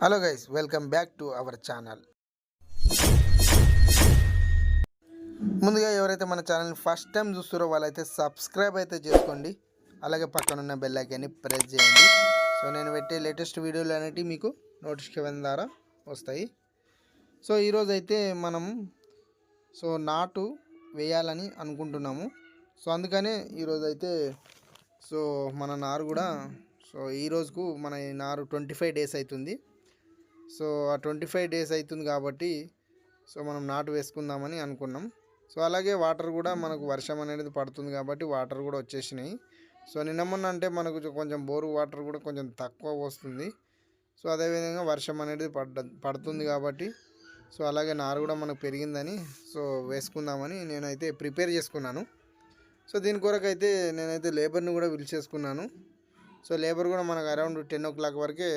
Hello guys, welcome back to our channel. ముందుగా ఎవరైతే మన ఛానల్ని ఫస్ట్ టైం చూస్తారో వాళ్ళైతే సబ్స్క్రైబ్ అయితే చేసుకోండి. అలాగే పక్కనున్న బెల్ ఐకాన్ని ప్రెస్ చేయండి. సో నేను పెట్టే లేటెస్ట్ వీడియోలు అనేవి మీకు నోటిఫికేషన్ ద్వారా వస్తాయి. సో ఈరోజు అయితే మనం నాటు వేయాలని అనుకుంటున్నాము. సో అందుకనే ఈరోజు అయితే మన నారు కూడా ఈ రోజుకు మన నారు 25 డేస్ అవుతుంది. సో ఆ 25 డేస్ అవుతుంది కాబట్టి మనం నాటు వేసుకుందామని అనుకున్నాం. సో అలాగే వాటర్ కూడా మనకు వర్షం అనేది పడుతుంది కాబట్టి వాటర్ కూడా వచ్చేసినాయి. సో నిన్న మొన్న అంటే మనకు కొంచెం బోరు వాటర్ కూడా కొంచెం తక్కువ వస్తుంది. సో అదేవిధంగా వర్షం అనేది పడుతుంది కాబట్టి అలాగే నారు కూడా మనకు పెరిగిందని వేసుకుందామని నేనైతే ప్రిపేర్ చేసుకున్నాను. సో దీని కొరకు అయితే నేనైతే లేబర్ని కూడా పిలిచేసుకున్నాను. సో లేబర్ కూడా మనకు అరౌండ్ 10 o'clock వరకే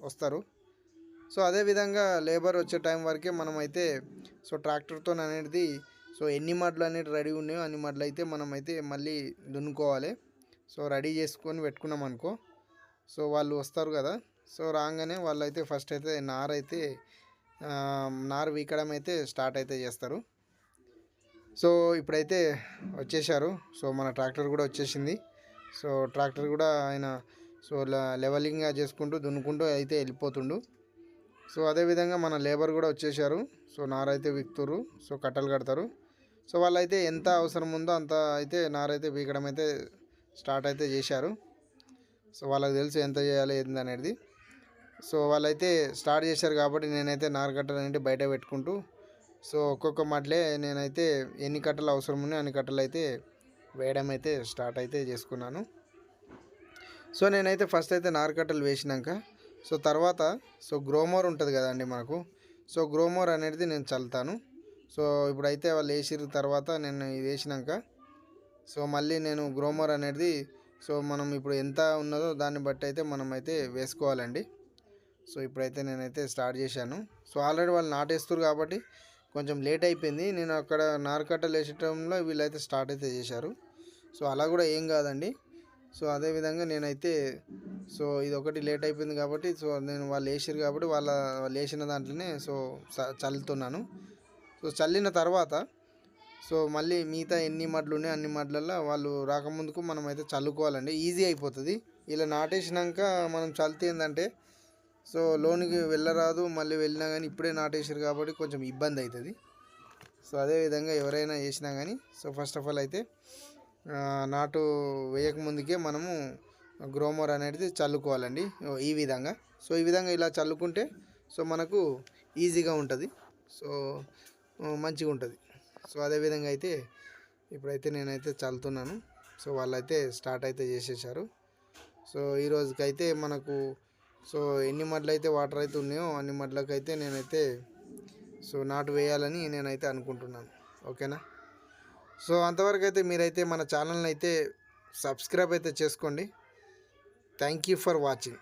వస్తారు. సో అదేవిధంగా లేబర్ వచ్చే టైం వరకే మనమైతే ట్రాక్టర్తో అనేది ఎన్ని మడ్లు అనేది రెడీ ఉన్నాయో అన్ని మడ్లు అయితే మనమైతే మళ్ళీ దున్నుకోవాలి. సో రెడీ చేసుకొని పెట్టుకున్నాం అనుకో, వాళ్ళు వస్తారు కదా. సో రాగానే వాళ్ళైతే ఫస్ట్ అయితే నారు వీకడం అయితే స్టార్ట్ అయితే చేస్తారు. సో ఇప్పుడైతే వచ్చేసారు. మన ట్రాక్టర్ కూడా వచ్చేసింది. ట్రాక్టర్ కూడా ఆయన లెవెలింగ్గా చేసుకుంటూ దున్నుకుంటూ అయితే వెళ్ళిపోతుండు. సో అదేవిధంగా మన లేబర్ కూడా వచ్చేసారు. నారైతే విక్తురు. కట్టలు కడతారు. వాళ్ళైతే ఎంత అవసరం ఉందో అంత అయితే నారైతే వీకడం అయితే స్టార్ట్ అయితే చేశారు. వాళ్ళకి తెలుసు ఎంత చేయాలి ఏంది అనేది. వాళ్ళైతే స్టార్ట్ చేశారు కాబట్టి నేనైతే నారు కట్టలు అనేది బయట పెట్టుకుంటూ ఒక్కొక్క మట్లే నేనైతే ఎన్ని కట్టలు అవసరం ఉన్నాయో అన్ని కట్టలు అయితే వేయడం అయితే స్టార్ట్ అయితే చేసుకున్నాను. నేనైతే ఫస్ట్ అయితే నారు కట్టలు వేసినాక తర్వాత గ్రోమోర్ ఉంటుంది కదండి మనకు. గ్రోమోర్ అనేది నేను చల్లుతాను. ఇప్పుడైతే వాళ్ళు వేసిన తర్వాత నేను ఇది వేసినాక మళ్ళీ నేను గ్రోమోర్ అనేది మనం ఇప్పుడు ఎంత ఉన్నదో దాన్ని బట్టి అయితే మనం అయితే వేసుకోవాలండి. ఇప్పుడైతే నేనైతే స్టార్ట్ చేశాను. ఆల్రెడీ వాళ్ళు నాటేస్తారు కాబట్టి కొంచెం లేట్ అయిపోయింది. నేను అక్కడ నారు కట్టలు వేసేటంలో వీళ్ళైతే స్టార్ట్ అయితే చేశారు. అలా కూడా ఏం కాదండి. అదేవిధంగా నేనైతే ఇది ఒకటి లేట్ అయిపోయింది కాబట్టి నేను వాళ్ళు వేసారు కాబట్టి వాళ్ళు వేసిన దాంట్లోనే చల్లుతున్నాను. చల్లిన తర్వాత మళ్ళీ మిగతా ఎన్ని మడ్లు ఉన్నాయో అన్ని మడ్లల్లో వాళ్ళు రాకముందుకు మనం అయితే చల్లుకోవాలండి. ఈజీ అయిపోతుంది. ఇలా నాటేసినాక మనం చల్లితే ఏంటంటే లోనికి వెళ్ళరాదు. మళ్ళీ వెళ్ళినా కానీ ఇప్పుడే నాటేసారు కాబట్టి కొంచెం ఇబ్బంది అవుతుంది. అదేవిధంగా ఎవరైనా వేసినా కానీ ఫస్ట్ ఆఫ్ ఆల్ అయితే నాటు వేయకముందుకే మనము గ్రోమోర్ అనేది చల్లుకోవాలండి. ఈ విధంగా ఈ విధంగా ఇలా చల్లుకుంటే మనకు ఈజీగా ఉంటుంది. మంచిగా ఉంటుంది. అదేవిధంగా అయితే ఇప్పుడైతే నేనైతే చల్లుతున్నాను. వాళ్ళైతే స్టార్ట్ అయితే చేసేసారు. ఈ రోజుకైతే మనకు ఎన్ని మడ్లు అయితే వాటర్ అయితే ఉన్నాయో అన్ని మడ్లకైతే నేనైతే నాటు వేయాలని నేనైతే అనుకుంటున్నాను. ఓకేనా. అంతవరకు అయితే మీరైతే మన ఛానల్ని అయితే సబ్స్క్రైబ్ అయితే చేసుకోండి. Thank you for watching.